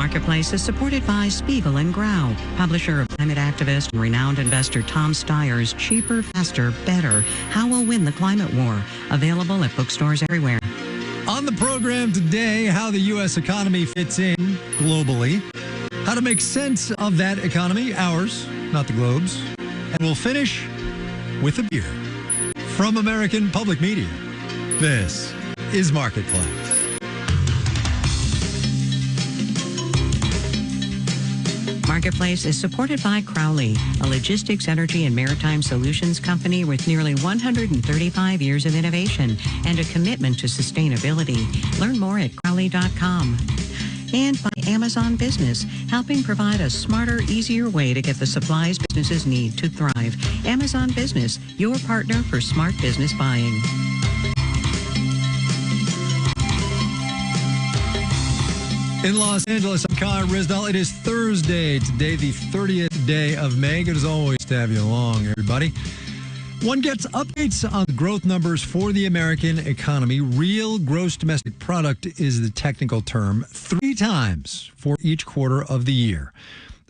Marketplace is supported by Spiegel and Grau, publisher of climate activist and renowned investor Tom Steyer's Cheaper, Faster, Better, How We'll Win the Climate War. Available at bookstores everywhere. On the program today, how the U.S. economy fits in globally, how to make sense of that economy, ours, not the globe's, and we'll finish with a beer. From American Public Media, this is Marketplace. Marketplace is supported by Crowley, a logistics, energy, and maritime solutions company with nearly 135 years of innovation and a commitment to sustainability. Learn more at crowley.com. And by Amazon Business, helping provide a smarter, easier way to get the supplies businesses need to thrive. Amazon Business, your partner for smart business buying. In Los Angeles, I'm Kai Rizdal. It is Thursday, today the 30th day of May. Good as always to have you along, everybody. One gets updates on the growth numbers for the American economy. Real gross domestic product is the technical term, 3 times for each quarter of the year.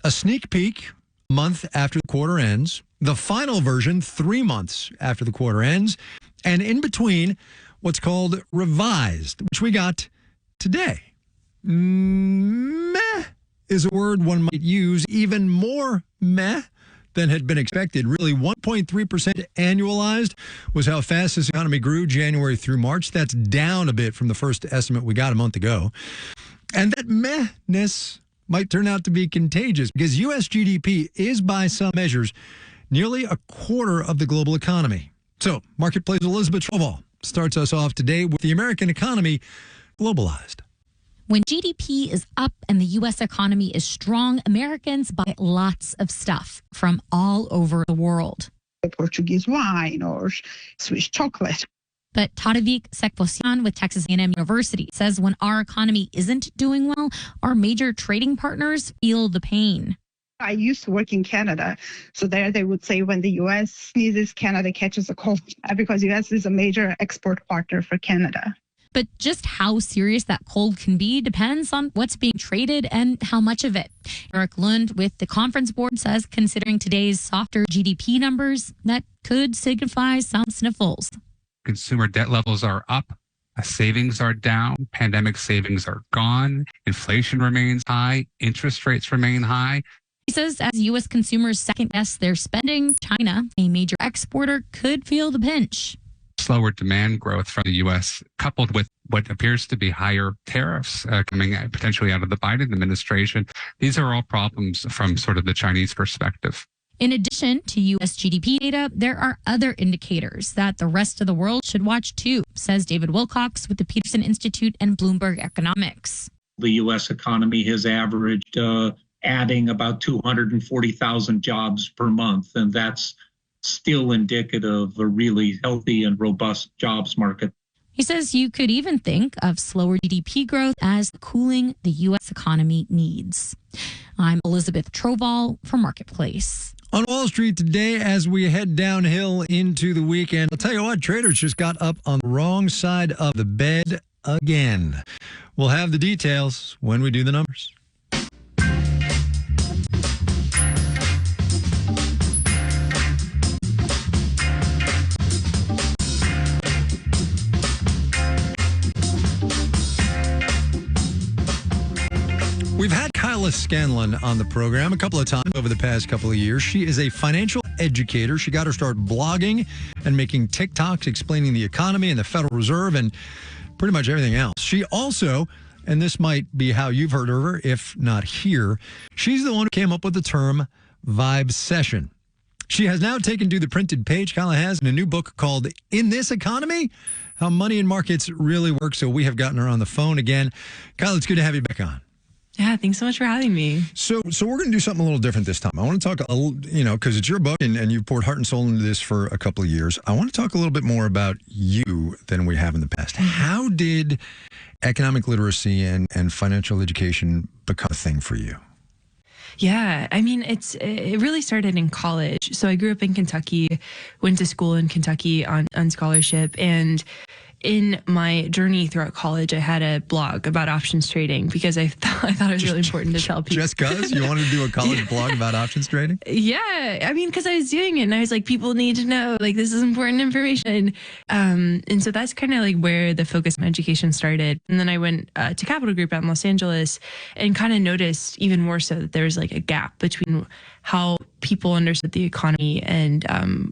A sneak peek a month after the quarter ends, the final version 3 months after the quarter ends, and in between, what's called revised, which we got today. Meh is a word one might use. Even more meh than had been expected. Really, 1.3% annualized was how fast this economy grew January through March. That's down a bit from the first estimate we got a month ago. And that mehness might turn out to be contagious because U.S. GDP is, by some measures, nearly a quarter of the global economy. So, Marketplace Elizabeth Trovall starts us off today with the American economy globalized. When GDP is up and the U.S. economy is strong, Americans buy lots of stuff from all over the world. Portuguese wine or Swiss chocolate. But Tadevik Sekvosyan with Texas A&M University says when our economy isn't doing well, our major trading partners feel the pain. I used to work in Canada, so there they would say when the U.S. sneezes, Canada catches a cold because U.S. is a major export partner for Canada. But just how serious that cold can be depends on what's being traded and how much of it. Eric Lund with the Conference Board says considering today's softer GDP numbers, that could signify some sniffles. Consumer debt levels are up. Savings are down. Pandemic savings are gone. Inflation remains high. Interest rates remain high. He says as U.S. consumers second-guess their spending, China, a major exporter, could feel the pinch. Slower demand growth from the U.S., coupled with what appears to be higher tariffs coming potentially out of the Biden administration. These are all problems from sort of the Chinese perspective. In addition to U.S. GDP data, there are other indicators that the rest of the world should watch too, says David Wilcox with the Peterson Institute and Bloomberg Economics. The U.S. economy has averaged adding about 240,000 jobs per month, and that's still indicative of a really healthy and robust jobs market. He says you could even think of slower GDP growth as the cooling the U.S. economy needs. I'm Elizabeth Trovall for Marketplace. On Wall Street today, as we head downhill into the weekend, I'll tell you what, traders just got up on the wrong side of the bed again. We'll have the details when we do the numbers. We've had Kyla Scanlon on the program a couple of times over the past couple of years. She is a financial educator. She got her start blogging and making TikToks explaining the economy and the Federal Reserve and pretty much everything else. She also, and this might be how you've heard of her, if not here, she's the one who came up with the term Vibe Session. She has now taken to the printed page, Kyla has, in a new book called In This Economy, How Money and Markets Really Work. So we have gotten her on the phone again. Kyla, it's good to have you back on. Yeah, thanks so much for having me. So we're going to do something a little different this time. I want to talk a little, because it's your book and you've poured heart and soul into this for a couple of years. I want to talk a little bit more about you than we have in the past. How did economic literacy and financial education become a thing for you? Yeah, I mean, it really started in college. So I grew up in Kentucky, went to school in Kentucky on scholarship, and in my journey throughout college, I had a blog about options trading because I thought it was really important to tell people. Just because you wanted to do a college blog about options trading? Yeah. I mean, because I was doing it and I was like, people need to know, like, this is important information. And so that's kind of like where the focus on education started. And then I went to Capital Group out in Los Angeles and kind of noticed even more so that there was like a gap between how people understood the economy and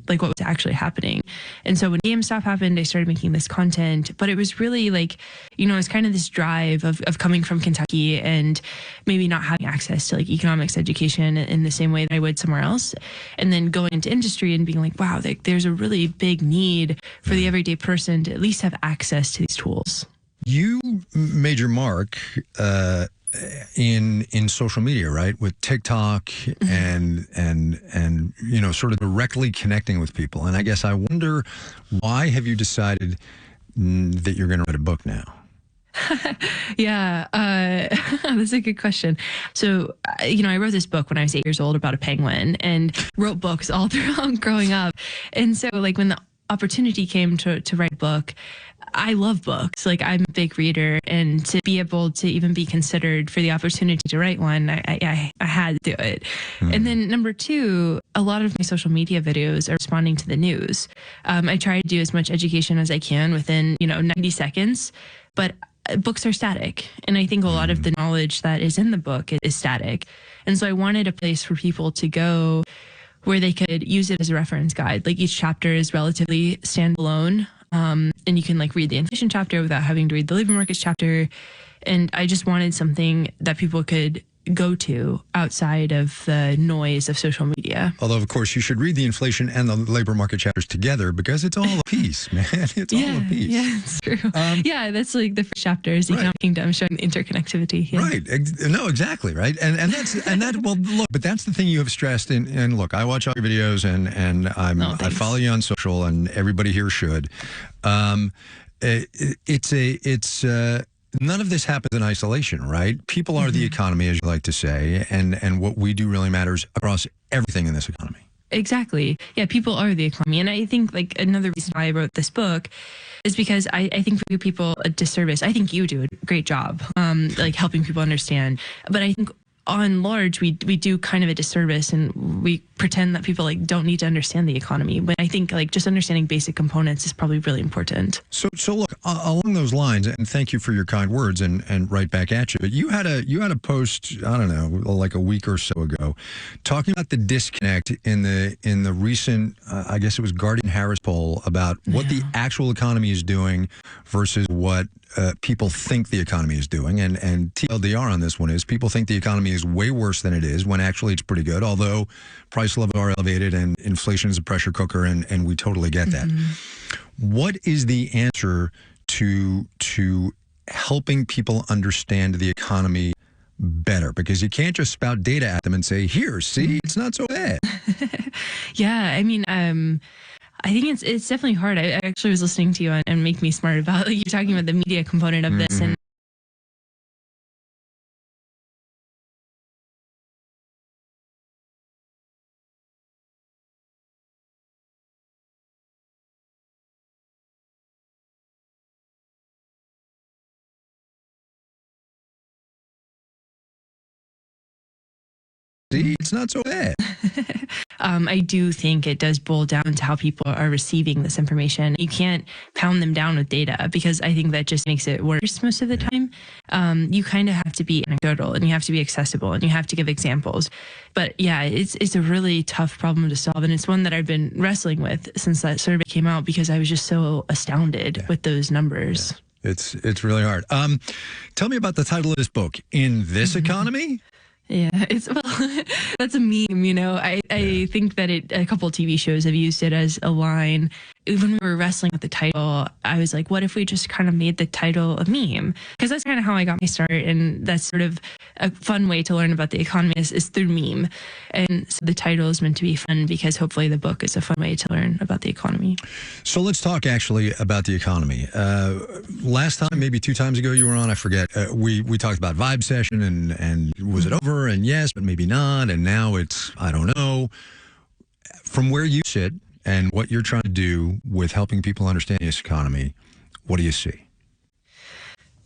like what was actually happening. And so when GameStop happened, I started making this content, but it was really like, you know, it's kind of this drive of coming from Kentucky and maybe not having access to like economics education in the same way that I would somewhere else. And then going into industry and being like, wow, there's a really big need for the everyday person to at least have access to these tools. You made your mark in social media, right? With TikTok and you know, sort of directly connecting with people. And I guess I wonder, why have you decided that you're going to write a book now? Yeah, that's a good question. So, you know, I wrote this book when I was 8 years old about a penguin and wrote books all throughout growing up. And so like when the opportunity came to write a book, I love books. Like, I'm a big reader, and to be able to even be considered for the opportunity to write one, I had to do it. And then number two, a lot of my social media videos are responding to the news. I try to do as much education as I can within, 90 seconds, but books are static. And I think a lot of the knowledge that is in the book is static. And so I wanted a place for people to go where they could use it as a reference guide. Like, each chapter is relatively standalone. And you can like read the inflation chapter without having to read the labor markets chapter. And I just wanted something that people could go to outside of the noise of social media. Although, of course, you should read the inflation and the labor market chapters together because it's all a piece, man. It's all a piece. Yeah, it's true. Yeah, that's like the first chapter is Economic Kingdom, showing the interconnectivity. Yeah. Right. No, exactly. Right. And that's, well, look, but that's the thing you have stressed. And look, I watch all your videos and I follow you on social, and everybody here should. None of this happens in isolation, right? People are the economy, as you like to say, and what we do really matters across everything in this economy. Exactly. Yeah, people are the economy. And I think like another reason why I wrote this book is because I think we do people a disservice. I think you do a great job, like helping people understand. But I think on large, we do kind of a disservice, and we pretend that people like don't need to understand the economy. But I think like just understanding basic components is probably really important. So look, along those lines, and thank you for your kind words, and right back at you. But you had a post, I don't know, like a week or so ago, talking about the disconnect in the recent, I guess it was Guardian Harris poll about what the actual economy is doing versus what people think the economy is doing. And TLDR on this one is people think the economy is way worse than it is, when actually it's pretty good, although price levels are elevated and inflation is a pressure cooker, and we totally get that. What is the answer to helping people understand the economy better? Because you can't just spout data at them and say, here, see, it's not so bad. Yeah, I mean, I think it's definitely hard. I actually was listening to you and Make Me Smart about, like, you're talking about the media component of this, and see, it's not so bad. I do think it does boil down to how people are receiving this information. You can't pound them down with data, because I think that just makes it worse most of the time. You kind of have to be anecdotal, and you have to be accessible, and you have to give examples. But yeah, it's a really tough problem to solve, and it's one that I've been wrestling with since that survey came out, because I was just so astounded with those numbers. Yeah. It's really hard. Tell me about the title of this book, In This Economy? Yeah, that's a meme, I think that a couple of TV shows have used it as a line. When we were wrestling with the title, I was like, what if we just kind of made the title a meme? Because that's kind of how I got my start, and that's sort of a fun way to learn about the economy is through meme. And so the title is meant to be fun, because hopefully the book is a fun way to learn about the economy. So let's talk actually about the economy. Last time, maybe 2 times ago, you were on, I forget, we talked about Vibe Session, and was it over? And yes, but maybe not. And now it's, I don't know. From where you sit and what you're trying to do with helping people understand this economy, What do you see?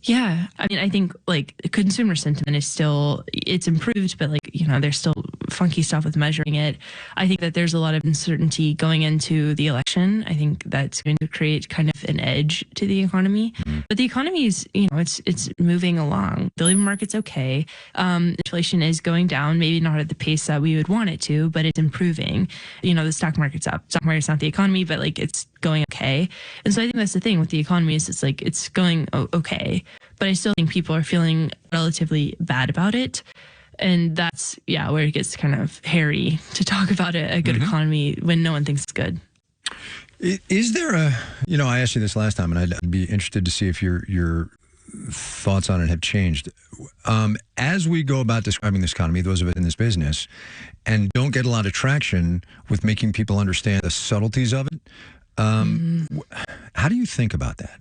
Yeah. I mean, I think like consumer sentiment is still, it's improved, but like, you know, there's still funky stuff with measuring it. I think that there's a lot of uncertainty going into the election. I think that's going to create kind of an edge to the economy. But the economy is, you know, it's moving along. The labor market's okay. Inflation is going down, maybe not at the pace that we would want it to, but it's improving. You know, the stock market's up. Stock market's not the economy, but like it's going okay. And so I think that's the thing with the economy is it's like it's going okay. But I still think people are feeling relatively bad about it. And that's, yeah, where it gets kind of hairy to talk about a good economy when no one thinks it's good. Is there a, you know, I asked you this last time, and I'd be interested to see if your thoughts on it have changed. As we go about describing this economy, those of us in this business, and don't get a lot of traction with making people understand the subtleties of it, how do you think about that?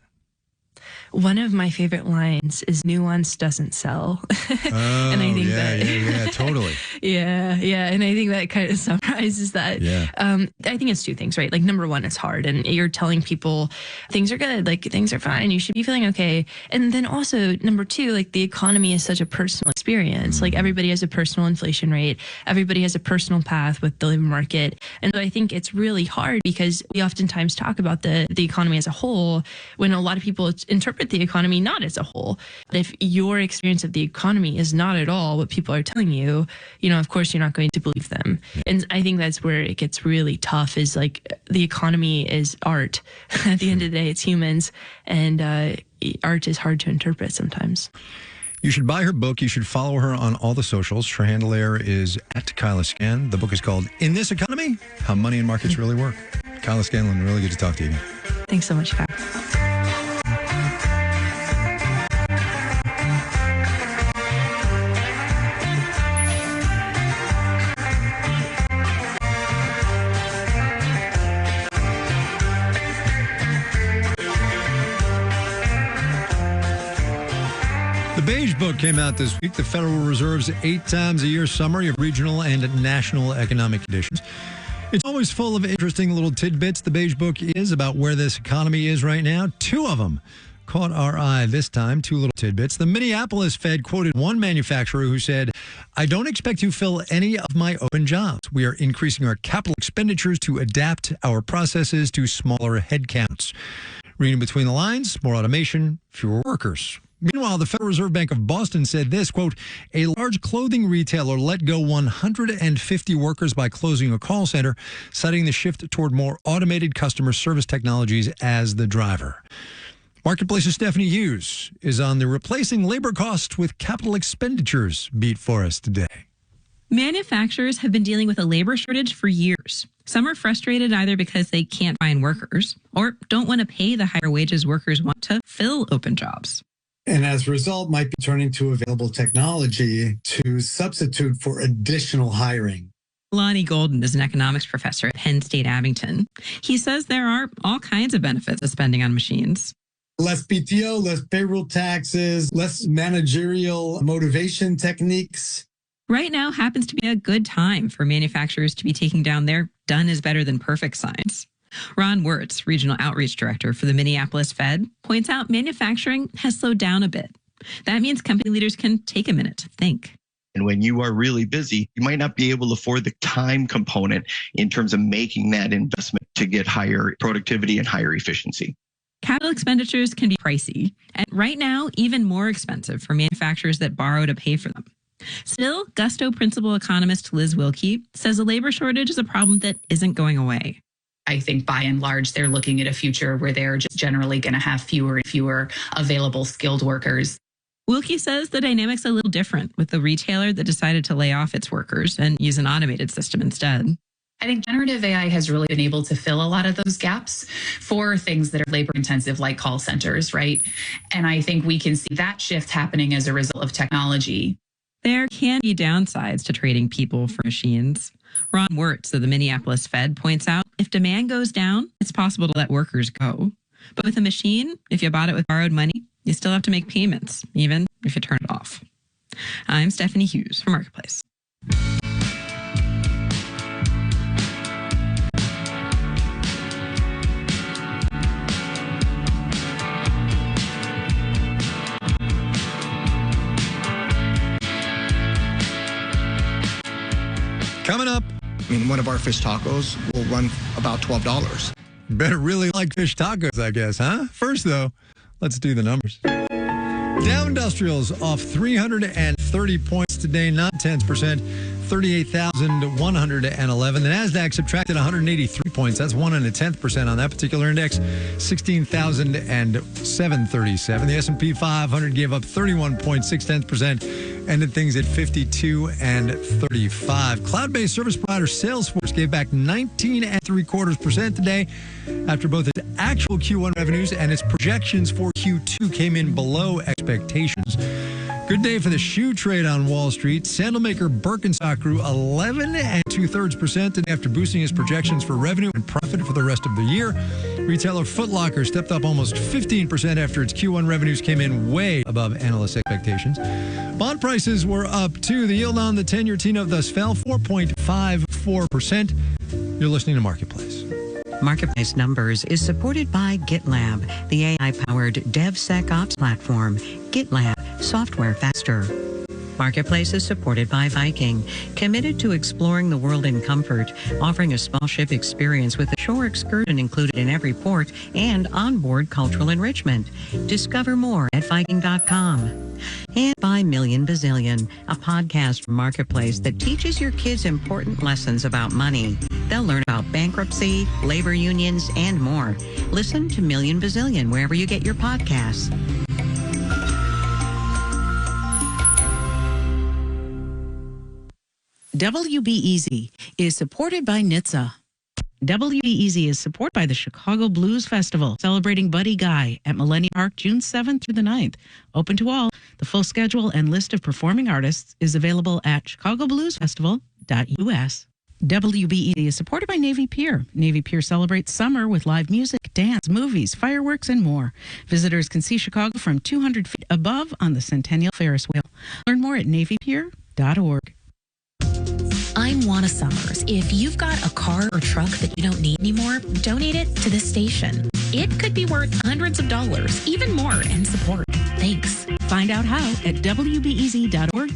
One of my favorite lines is nuance doesn't sell. And I think yeah, totally. Yeah. And I think that kind of summarizes that. Yeah. I think it's two things, right? Like number one, it's hard and you're telling people things are good, like things are fine. You should be feeling okay. And then also number two, like the economy is such a personal experience. Like everybody has a personal inflation rate. Everybody has a personal path with the labor market. And so I think it's really hard because we oftentimes talk about the economy as a whole when a lot of people interpret the economy not as a whole. But if your experience of the economy is not at all what people are telling you, you know, of course you're not going to believe them. And I think that's where it gets really tough is like the economy is art. At the end of the day, it's humans and art is hard to interpret sometimes. You should buy her book. You should follow her on all the socials. Her handle there is @KylaScan. The book is called In This Economy, How Money and Markets Really Work. Kyla Scanlon, really good to talk to you again. Thanks so much, Kyle. The Beige Book came out this week. The Federal Reserve's 8 times a year summary of regional and national economic conditions. It's always full of interesting little tidbits. The Beige Book is about where this economy is right now. 2 of them caught our eye this time, 2 little tidbits. The Minneapolis Fed quoted one manufacturer who said, "I don't expect to fill any of my open jobs. We are increasing our capital expenditures to adapt our processes to smaller headcounts." Reading between the lines, more automation, fewer workers. Meanwhile, the Federal Reserve Bank of Boston said this, quote, "A large clothing retailer let go 150 workers by closing a call center, citing the shift toward more automated customer service technologies as the driver." Marketplace's Stephanie Hughes is on the replacing labor costs with capital expenditures beat for us today. Manufacturers have been dealing with a labor shortage for years. Some are frustrated either because they can't find workers or don't want to pay the higher wages workers want to fill open jobs. And as a result, might be turning to available technology to substitute for additional hiring. Lonnie Golden is an economics professor at Penn State Abington. He says there are all kinds of benefits of spending on machines. Less PTO, less payroll taxes, less managerial motivation techniques. Right now happens to be a good time for manufacturers to be taking down their done is better than perfect signs. Ron Wirtz, Regional Outreach Director for the Minneapolis Fed, points out manufacturing has slowed down a bit. That means company leaders can take a minute to think. And when you are really busy, you might not be able to afford the time component in terms of making that investment to get higher productivity and higher efficiency. Capital expenditures can be pricey, and right now, even more expensive for manufacturers that borrow to pay for them. Still, Gusto principal economist Liz Wilkie says a labor shortage is a problem that isn't going away. I think by and large, they're looking at a future where they're just generally going to have fewer and fewer available skilled workers. Wilkie says the dynamic's a little different with the retailer that decided to lay off its workers and use an automated system instead. I think generative AI has really been able to fill a lot of those gaps for things that are labor intensive, like call centers, right? And I think we can see that shift happening as a result of technology. There can be downsides to trading people for machines. Ron Wirtz of the Minneapolis Fed points out if demand goes down, it's possible to let workers go. But with a machine, if you bought it with borrowed money, you still have to make payments, even if you turn it off. I'm Stephanie Hughes for Marketplace. Coming up. I mean, one of our fish tacos will run about $12. Better really like fish tacos, I guess, huh? First, though, let's do the numbers. Dow Industrials off 330 points today, 0.9%, 38,111. The NASDAQ subtracted 183 points. That's 1.1% on that particular index, 16,737. The S&P 500 gave up 31.6%, ended things at 52.35. Cloud-based service provider Salesforce gave back 19.75% today after both its actual Q1 revenues and its projections for Q2 came in below expectations. Good day for the shoe trade on Wall Street. Sandal maker Birkenstock grew 11.2% today after boosting its projections for revenue and profit for the rest of the year. Retailer Foot Locker stepped up almost 15% after its Q1 revenues came in way above analyst expectations. Bond prices were up too. The yield on the 10-year T-note thus fell 4.54%. You're listening to Marketplace. Marketplace Numbers is supported by GitLab, the AI-powered DevSecOps platform. GitLab, software faster. Marketplace is supported by Viking, committed to exploring the world in comfort, offering a small ship experience with a shore excursion included in every port and onboard cultural enrichment. Discover more at Viking.com. And by Million Bazillion, a podcast from Marketplace that teaches your kids important lessons about money. They'll learn about bankruptcy, labor unions, and more. Listen to Million Bazillion wherever you get your podcasts. WBEZ is supported by NHTSA. WBEZ is supported by the Chicago Blues Festival, celebrating Buddy Guy at Millennium Park June 7th through the 9th. Open to all. The full schedule and list of performing artists is available at chicagobluesfestival.us. WBEZ is supported by Navy Pier. Navy Pier celebrates summer with live music, dance, movies, fireworks, and more. Visitors can see Chicago from 200 feet above on the Centennial Ferris wheel. Learn more at navypier.org. I'm Juana Summers. If you've got a car or truck that you don't need anymore, donate it to this station. It could be worth hundreds of dollars, even more, and support. Thanks. Find out how at wbez.org.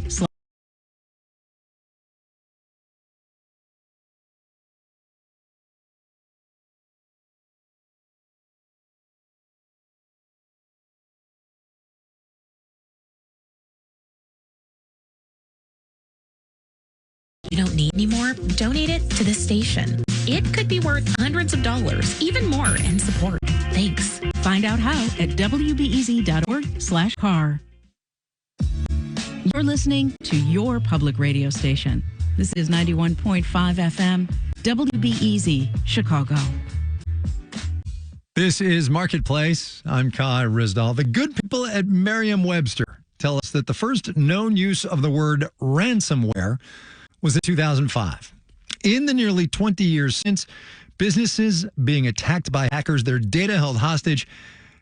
You don't need anymore, donate it to this station. It could be worth hundreds of dollars, even more, and support. Thanks. Find out how at wbez.org/car. You're listening to your public radio station. This is 91.5 FM, WBEZ, Chicago. This is Marketplace. I'm Kai Rizdal. The good people at Merriam-Webster tell us that the first known use of the word ransomware was in 2005. In the nearly 20 years since, businesses being attacked by hackers, their data held hostage,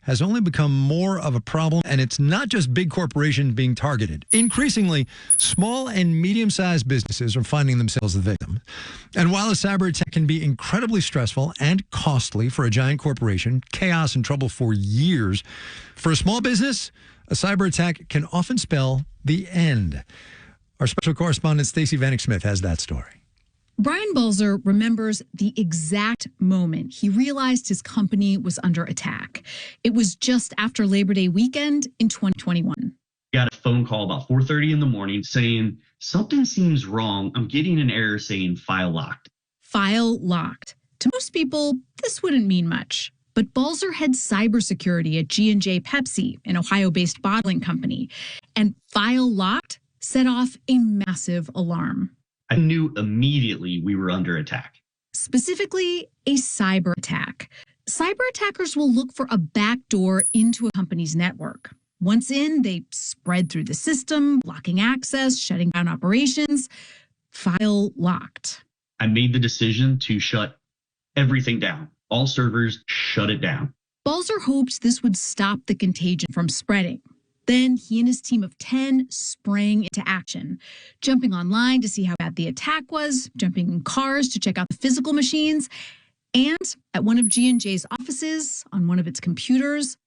has only become more of a problem, and it's not just big corporations being targeted. Increasingly, small and medium-sized businesses are finding themselves the victim. And while a cyber attack can be incredibly stressful and costly for a giant corporation, chaos and trouble for years, for a small business, a cyber attack can often spell the end. Our special correspondent, Stacey Vanek Smith, has that story. Brian Balzer remembers the exact moment he realized his company was under attack. It was just after Labor Day weekend in 2021. Got a phone call about 4:30 in the morning saying, something seems wrong. I'm getting an error saying file locked. File locked. To most people, this wouldn't mean much. But Balzer heads cybersecurity at G&J Pepsi, an Ohio-based bottling company. And file locked set off a massive alarm. I knew immediately we were under attack. Specifically, a cyber attack. Cyber attackers will look for a backdoor into a company's network. Once in, they spread through the system, blocking access, shutting down operations. File locked. I made the decision to shut everything down. All servers, shut it down. Balzer hoped this would stop the contagion from spreading. Then he and his team of 10 sprang into action, jumping online to see how bad the attack was, jumping in cars to check out the physical machines, and at one of G&J's offices, on one of its computers,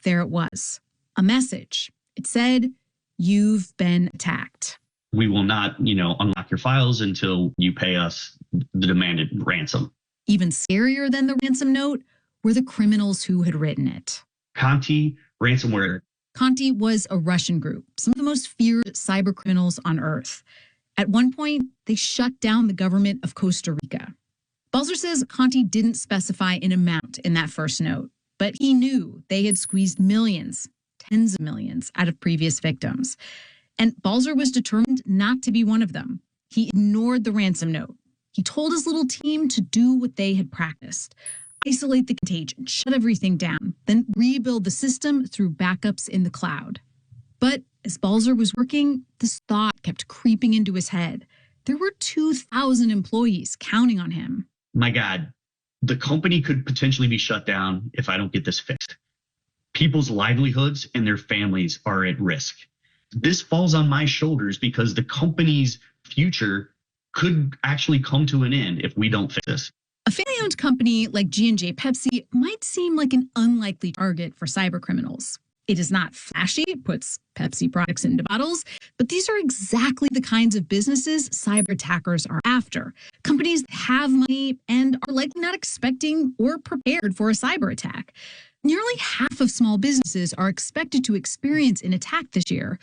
there it was, a message. It said, "You've been attacked." We will not, unlock your files until you pay us the demanded ransom. Even scarier than the ransom note were the criminals who had written it. Conti ransomware. Conti was a Russian group, some of the most feared cyber criminals on earth. At one point, they shut down the government of Costa Rica. Balzer says Conti didn't specify an amount in that first note, but he knew they had squeezed millions, tens of millions, out of previous victims. And Balzer was determined not to be one of them. He ignored the ransom note. He told his little team to do what they had practiced: isolate the contagion, shut everything down, then rebuild the system through backups in the cloud. But as Balzer was working, this thought kept creeping into his head. There were 2,000 employees counting on him. My God, the company could potentially be shut down if I don't get this fixed. People's livelihoods and their families are at risk. This falls on my shoulders because the company's future could actually come to an end if we don't fix this. A family-owned company like G&J Pepsi might seem like an unlikely target for cyber criminals. It is not flashy, it puts Pepsi products into bottles, but these are exactly the kinds of businesses cyber attackers are after. Companies that have money and are likely not expecting or prepared for a cyber attack. Nearly half of small businesses are expected to experience an attack this year,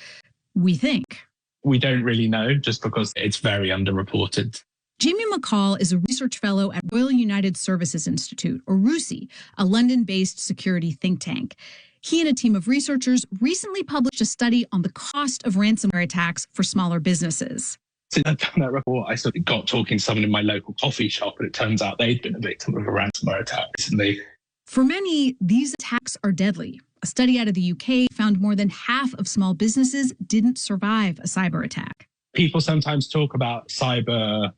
we think. We don't really know, just because it's very underreported. Jamie McCall is a research fellow at Royal United Services Institute, or RUSI, a London-based security think tank. He and a team of researchers recently published a study on the cost of ransomware attacks for smaller businesses. Since I've done that report, I sort of got talking to someone in my local coffee shop, and it turns out they'd been a victim of a ransomware attack recently. For many, these attacks are deadly. A study out of the UK found more than half of small businesses didn't survive a cyber attack. People sometimes talk about cyber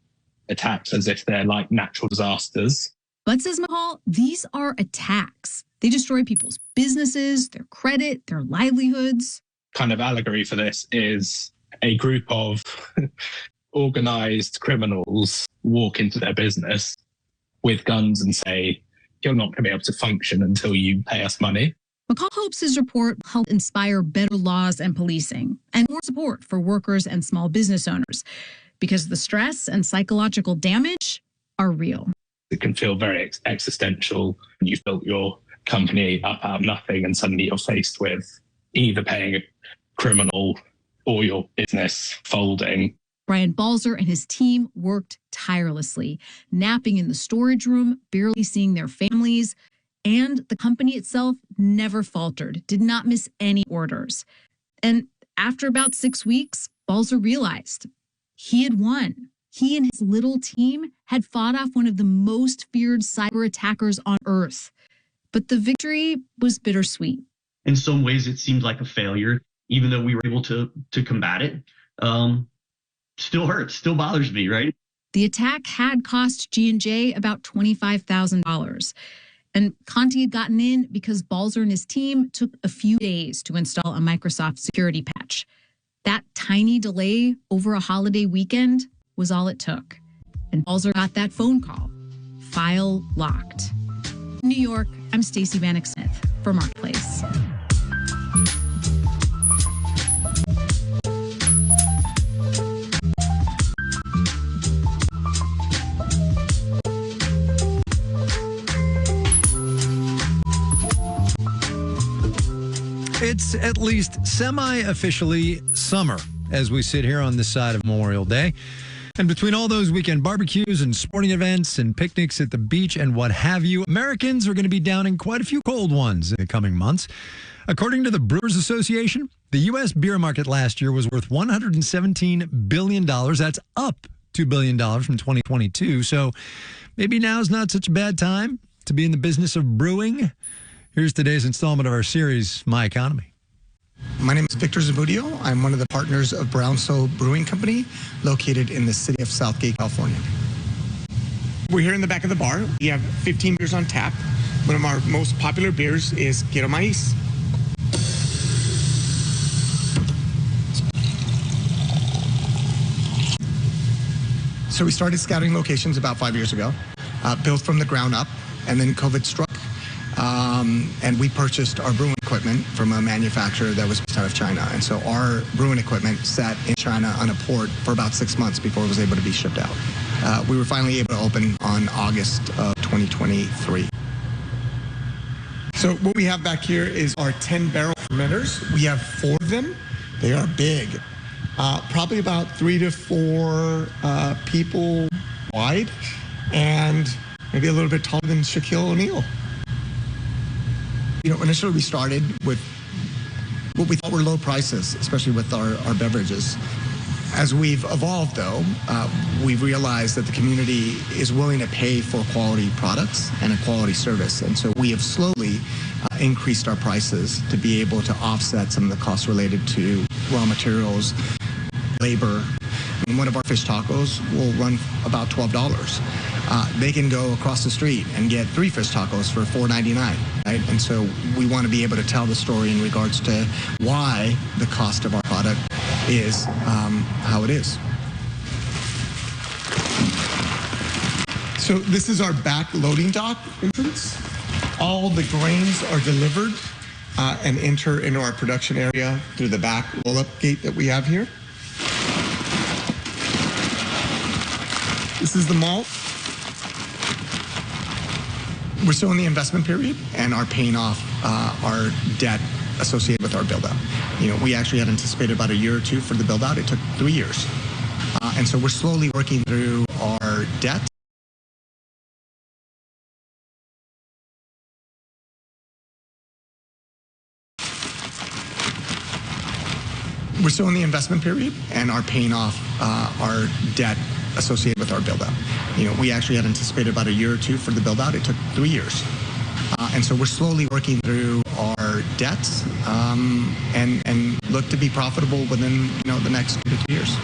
attacks as if they're like natural disasters. But, says McCall, these are attacks. They destroy people's businesses, their credit, their livelihoods. Kind of allegory for this is a group of organized criminals walk into their business with guns and say, "You're not going to be able to function until you pay us money." McCall hopes his report will help inspire better laws and policing and more support for workers and small business owners, because the stress and psychological damage are real. It can feel very existential. You've built your company up out of nothing, and suddenly you're faced with either paying a criminal or your business folding. Brian Balzer and his team worked tirelessly, napping in the storage room, barely seeing their families, and the company itself never faltered, did not miss any orders. And after about 6 weeks, Balzer realized he had won. He and his little team had fought off one of the most feared cyber attackers on Earth. But the victory was bittersweet. In some ways, it seemed like a failure, even though we were able to combat it. Still hurts, still bothers me, right? The attack had cost G&J about $25,000. And Conti had gotten in because Balzer and his team took a few days to install a Microsoft security patch. That tiny delay over a holiday weekend was all it took. And Balzer got that phone call. File locked. In New York, I'm Stacey Vanek Smith for Marketplace. It's at least semi-officially summer as we sit here on this side of Memorial Day. And between all those weekend barbecues and sporting events and picnics at the beach and what have you, Americans are going to be downing quite a few cold ones in the coming months. According to the Brewers Association, the U.S. beer market last year was worth $117 billion. That's up $2 billion from 2022. So maybe now's not such a bad time to be in the business of brewing. Here's today's installment of our series, My Economy. My name is Victor Zamudio. I'm one of the partners of Brownstow Brewing Company, located in the city of Southgate, California. We're here in the back of the bar. We have 15 beers on tap. One of our most popular beers is Quiero Maíz. So we started scouting locations about 5 years ago, built from the ground up, and then COVID struck. and we purchased our brewing equipment from a manufacturer that was based out of China. And so our brewing equipment sat in China on a port for about 6 months before it was able to be shipped out. We were finally able to open on August of 2023. So what we have back here is our 10-barrel fermenters. We have 4 of them. They are big, probably about 3 to 4 people wide, and maybe a little bit taller than Shaquille O'Neal. You know, initially we started with what we thought were low prices, especially with our beverages. As we've evolved, though, we've realized that the community is willing to pay for quality products and a quality service. And so we have slowly increased our prices to be able to offset some of the costs related to raw materials, labor. And one of our fish tacos will run about $12. They can go across the street and get 3 fish tacos for $4.99, right? And so we want to be able to tell the story in regards to why the cost of our product is how it is. So this is our back loading dock entrance. All the grains are delivered and enter into our production area through the back roll-up gate that we have here. This is the malt. We're still in the investment period and are paying off our debt associated with our build-out. You know, we actually had anticipated about a year or 2 for the build-out. It took 3 years. And so we're slowly working through our debt. We're still in the investment period and are paying off our debt associated with our build-out. You know, we actually had anticipated about a year or 2 for the build-out. It took 3 years. And so we're slowly working through our debts and look to be profitable within, the next 2 to 3 years.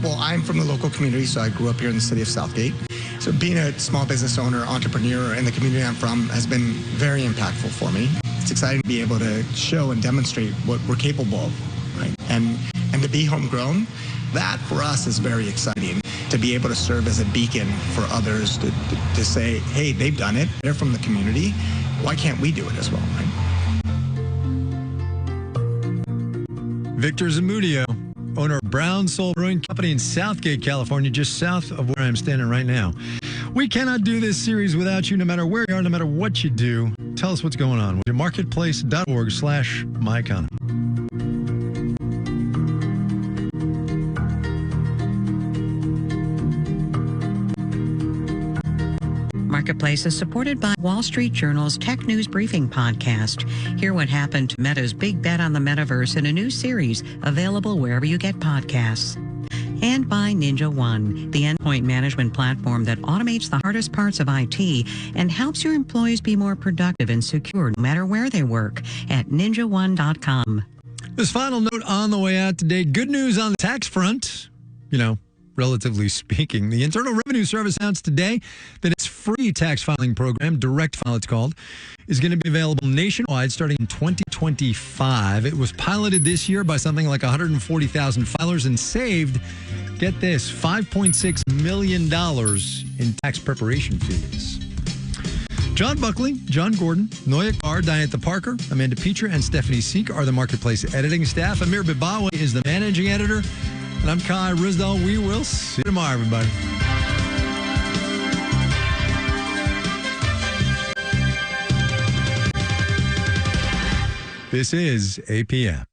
Well, I'm from the local community, so I grew up here in the city of Southgate. So being a small business owner, entrepreneur in the community I'm from has been very impactful for me. It's exciting to be able to show and demonstrate what we're capable of, right? And to be homegrown, that for us is very exciting. To be able to serve as a beacon for others to say, hey, they've done it, they're from the community, why can't we do it as well, right? Victor Zamudio, owner of Brown Soul Brewing Company in Southgate, California, just south of where I'm standing right now. We cannot do this series without you, no matter where you are, no matter what you do. Tell us what's going on. Marketplace.org/myeconomy. Marketplace is supported by Wall Street Journal's Tech News Briefing podcast. Hear what happened to Meta's big bet on the metaverse in a new series available wherever you get podcasts. And by Ninja One, the endpoint management platform that automates the hardest parts of IT and helps your employees be more productive and secure no matter where they work at ninjaone.com. This final note on the way out today, good news on the tax front. Relatively speaking, the Internal Revenue Service announced today that its free tax filing program, Direct File it's called, is going to be available nationwide starting in 2025. It was piloted this year by something like 140,000 filers and saved, get this, $5.6 million in tax preparation fees. John Buckley, John Gordon, Noya Carr, Diantha Parker, Amanda Petra, and Stephanie Seek are the Marketplace editing staff. Amir Bibawa is the managing editor. And I'm Kai Rizdal. We will see you tomorrow, everybody. This is APM.